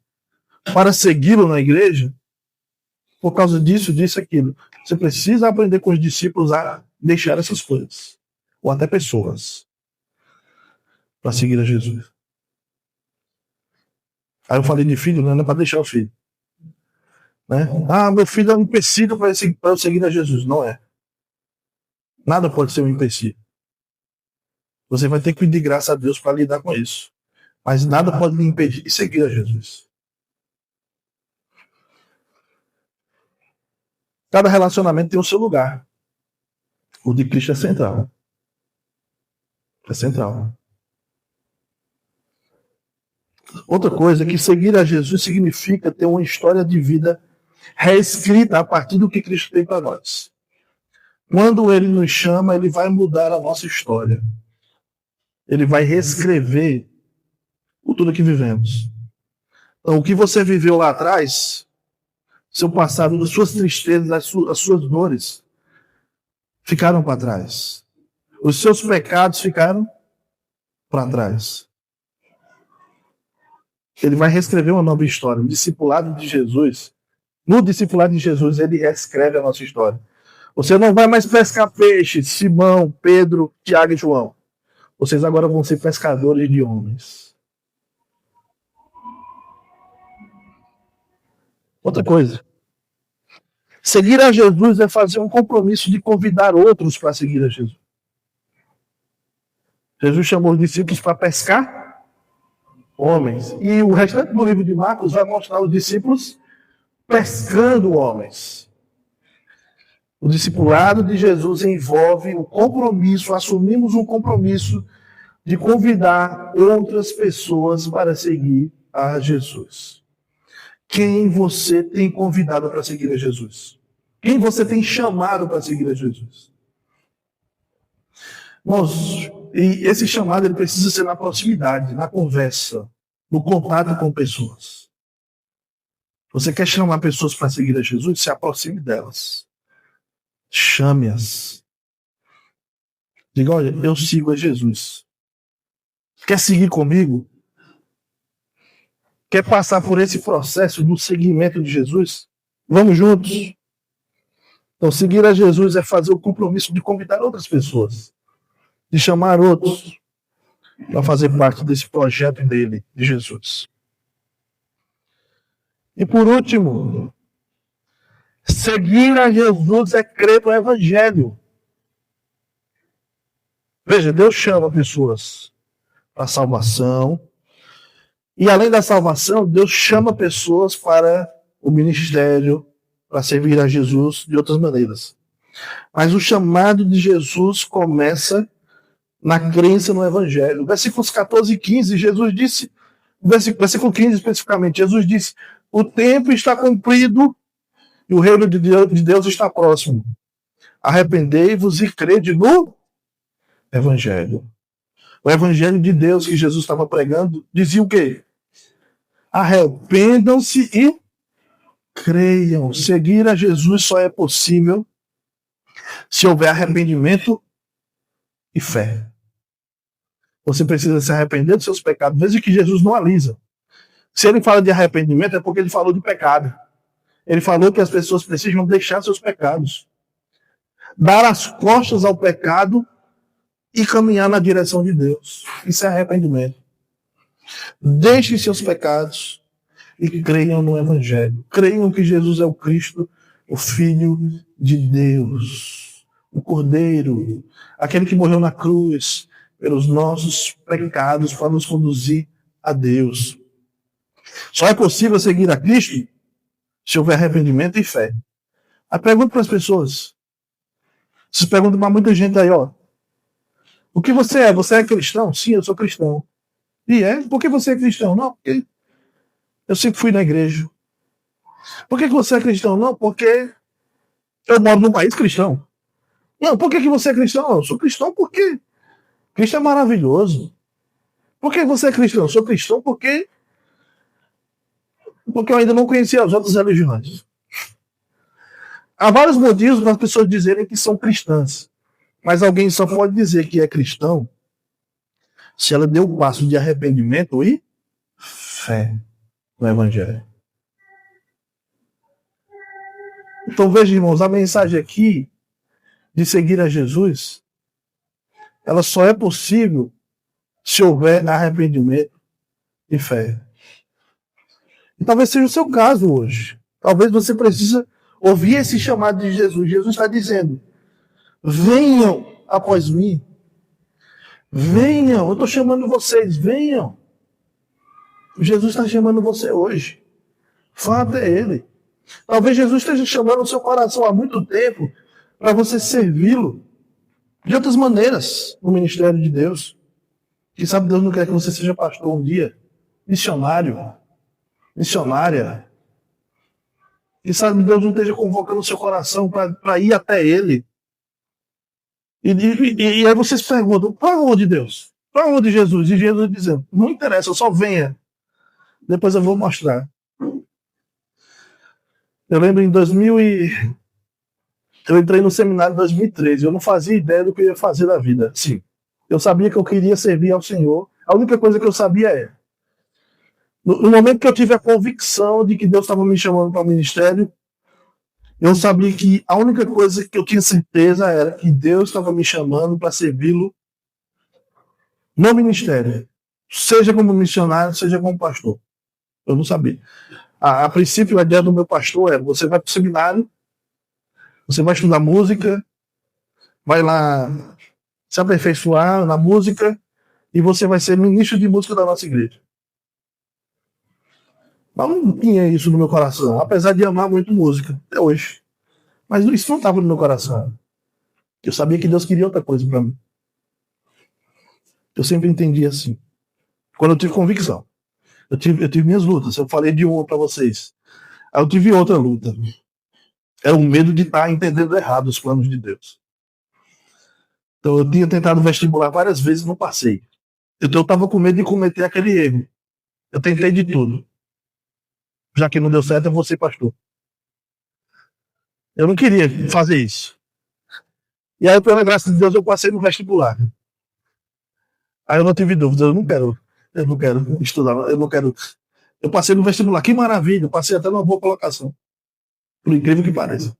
para segui-lo na igreja por causa disso, aquilo. Você precisa aprender com os discípulos a deixar essas coisas. Ou até pessoas. Para seguir a Jesus. Aí eu falei de filho, não é para deixar o filho. Né? Ah, meu filho é um empecilho para eu seguir a Jesus. Não é. Nada pode ser um empecilho. Você vai ter que pedir graça a Deus para lidar com isso. Mas nada pode lhe impedir de seguir a Jesus. Cada relacionamento tem o seu lugar. O de Cristo é central. É central. Outra coisa é que seguir a Jesus significa ter uma história de vida reescrita a partir do que Cristo tem para nós. Quando Ele nos chama, Ele vai mudar a nossa história. Ele vai reescrever tudo que vivemos. Então, o que você viveu lá atrás, seu passado, as suas tristezas, as suas dores, ficaram para trás. Os seus pecados ficaram para trás. Ele vai reescrever uma nova história. O discipulado de Jesus, no discipulado de Jesus, ele reescreve a nossa história. Você não vai mais pescar peixe, Simão, Pedro, Tiago e João. Vocês agora vão ser pescadores de homens. Outra coisa. Seguir a Jesus é fazer um compromisso de convidar outros para seguir a Jesus. Jesus chamou os discípulos para pescar homens. E o restante do livro de Marcos vai mostrar os discípulos pescando homens. O discipulado de Jesus envolve o compromisso, assumimos um compromisso de convidar outras pessoas para seguir a Jesus. Quem você tem convidado para seguir a Jesus? Quem você tem chamado para seguir a Jesus? E esse chamado ele precisa ser na proximidade, na conversa, no contato com pessoas. Você quer chamar pessoas para seguir a Jesus? Se aproxime delas. Chame-as. Diga, olha, eu sigo a Jesus. Quer seguir comigo? Quer passar por esse processo do seguimento de Jesus? Vamos juntos. Então, seguir a Jesus é fazer o compromisso de convidar outras pessoas, de chamar outros para fazer parte desse projeto dele, de Jesus. E por último, seguir a Jesus é crer no Evangelho. Veja, Deus chama pessoas para a salvação. E além da salvação, Deus chama pessoas para o ministério, para servir a Jesus de outras maneiras. Mas o chamado de Jesus começa na crença no Evangelho. Versículos 14 e 15, Jesus disse, versículo 15 especificamente, Jesus disse, o tempo está cumprido e o reino de Deus está próximo. Arrependei-vos e crede no Evangelho. O Evangelho de Deus que Jesus estava pregando dizia o quê? Arrependam-se e creiam. Seguir a Jesus só é possível se houver arrependimento e fé. Você precisa se arrepender dos seus pecados, mesmo que Jesus não alisa. Se ele fala de arrependimento, é porque ele falou de pecado. Ele falou que as pessoas precisam deixar seus pecados, dar as costas ao pecado e caminhar na direção de Deus. Isso é arrependimento. Deixem seus pecados e creiam no Evangelho. Creiam que Jesus é o Cristo, o Filho de Deus, o Cordeiro, aquele que morreu na cruz pelos nossos pecados para nos conduzir a Deus. Só é possível seguir a Cristo se houver arrependimento e fé. Aí pergunto para as pessoas. Vocês perguntam para muita gente aí, ó. O que você é? Você é cristão? Sim, eu sou cristão. E é? Por que você é cristão? Não, porque eu sempre fui na igreja. Por que você é cristão? Não, porque eu moro num país cristão. Não, por que você é cristão? Eu sou cristão porque Cristo é maravilhoso. Por que você é cristão? Eu sou cristão porque eu ainda não conhecia as outras religiões. Há vários motivos para as pessoas dizerem que são cristãs. Mas alguém só pode dizer que é cristão se ela deu o passo de arrependimento e fé no Evangelho. Então veja, irmãos, a mensagem aqui de seguir a Jesus, ela só é possível se houver arrependimento e fé. E talvez seja o seu caso hoje. Talvez você precise ouvir esse chamado de Jesus. Jesus está dizendo: venham após mim. Venham, eu estou chamando vocês, venham. Jesus está chamando você hoje. Vá até Ele. Talvez Jesus esteja chamando o seu coração há muito tempo para você servi-lo de outras maneiras no ministério de Deus. Quem sabe Deus não quer que você seja pastor um dia, missionário, missionária. Quem sabe Deus não esteja convocando o seu coração para ir até Ele. E aí vocês perguntam: para onde Deus? Para onde Jesus? E Jesus dizendo: não interessa, só venha. Depois eu vou mostrar. Eu lembro em 2000 eu entrei no seminário em 2013. Eu não fazia ideia do que eu ia fazer na vida. Sim. Eu sabia que eu queria servir ao Senhor. A única coisa que eu sabia é: no momento que eu tive a convicção de que Deus estava me chamando para o ministério, eu sabia que a única coisa que eu tinha certeza era que Deus estava me chamando para servi-lo no ministério. Seja como missionário, seja como pastor. Eu não sabia. A princípio, a ideia do meu pastor era: você vai para o seminário, você vai estudar música, vai lá se aperfeiçoar na música e você vai ser ministro de música da nossa igreja. Mas não tinha isso no meu coração, apesar de amar muito música, até hoje. Mas isso não estava no meu coração. Eu sabia que Deus queria outra coisa para mim. Eu sempre entendi assim. Quando eu tive convicção. Eu tive minhas lutas. Eu falei de uma para vocês. Aí eu tive outra luta. Era o medo de estar entendendo errado os planos de Deus. Então eu tinha tentado vestibular várias vezes e não passei. Então eu estava com medo de cometer aquele erro. Eu tentei de tudo. Já que não deu certo, eu vou ser pastor. Eu não queria fazer isso. E aí, pela graça de Deus, eu passei no vestibular. Aí eu não tive dúvida. Eu não quero estudar. Eu passei no vestibular. Que maravilha. Eu passei até numa boa colocação. Por incrível que pareça.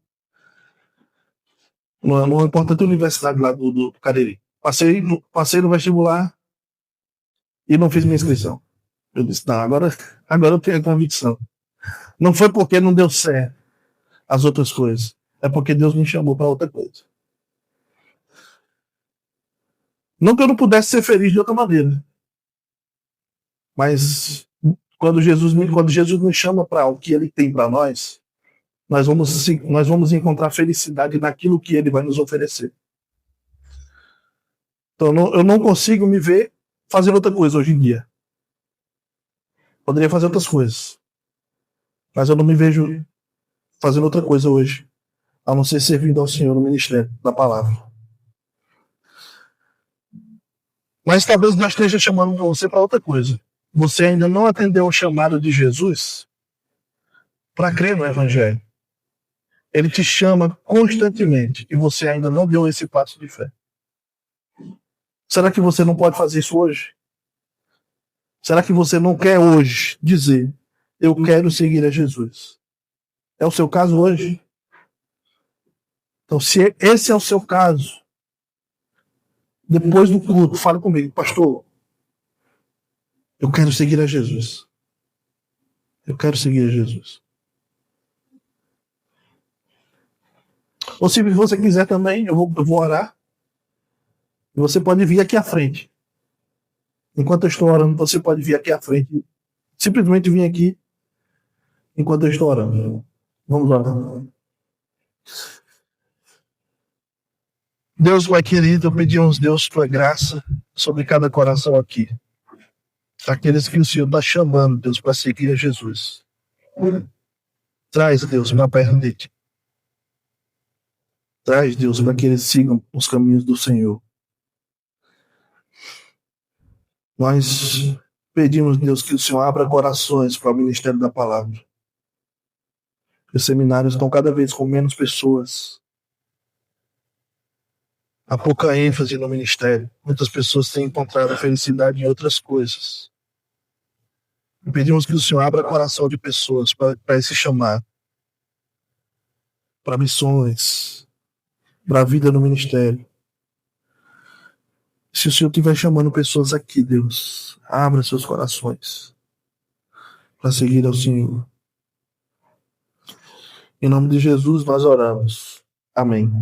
Numa importante universidade lá do Cariri. Passei no vestibular e não fiz minha inscrição. Eu disse: não, agora eu tenho a convicção. Não foi porque não deu certo as outras coisas. É porque Deus me chamou para outra coisa. Não que eu não pudesse ser feliz de outra maneira. Mas quando Jesus me chama para o que Ele tem para nós vamos encontrar felicidade naquilo que Ele vai nos oferecer. Então eu não consigo me ver fazendo outra coisa hoje em dia. Poderia fazer outras coisas. Mas eu não me vejo fazendo outra coisa hoje, a não ser servindo ao Senhor no ministério da palavra. Mas talvez Deus esteja chamando você para outra coisa. Você ainda não atendeu o chamado de Jesus para crer no Evangelho. Ele te chama constantemente e você ainda não deu esse passo de fé. Será que você não pode fazer isso hoje? Será que você não quer hoje dizer: eu quero seguir a Jesus? É o seu caso hoje? Então, se esse é o seu caso, depois do culto, fale comigo: pastor, eu quero seguir a Jesus. Eu quero seguir a Jesus. Ou se você quiser também, eu vou orar. E você pode vir aqui à frente. Enquanto eu estou orando, você pode vir aqui à frente. Simplesmente vir aqui enquanto eu estou orando. Vamos orar. Deus, Pai querido, pedimos, Deus, tua graça sobre cada coração aqui. Aqueles que o Senhor está chamando, Deus, para seguir a Jesus. Traz, Deus, uma perto de ti. Traz, Deus, para que eles sigam os caminhos do Senhor. Nós pedimos, Deus, que o Senhor abra corações para o ministério da palavra. Os seminários estão cada vez com menos pessoas. Há pouca ênfase no ministério. Muitas pessoas têm encontrado a felicidade em outras coisas. E pedimos que o Senhor abra coração de pessoas para esse chamado. Para missões. Para a vida no ministério. Se o Senhor estiver chamando pessoas aqui, Deus, abra seus corações para seguir ao Senhor. Em nome de Jesus nós oramos. Amém.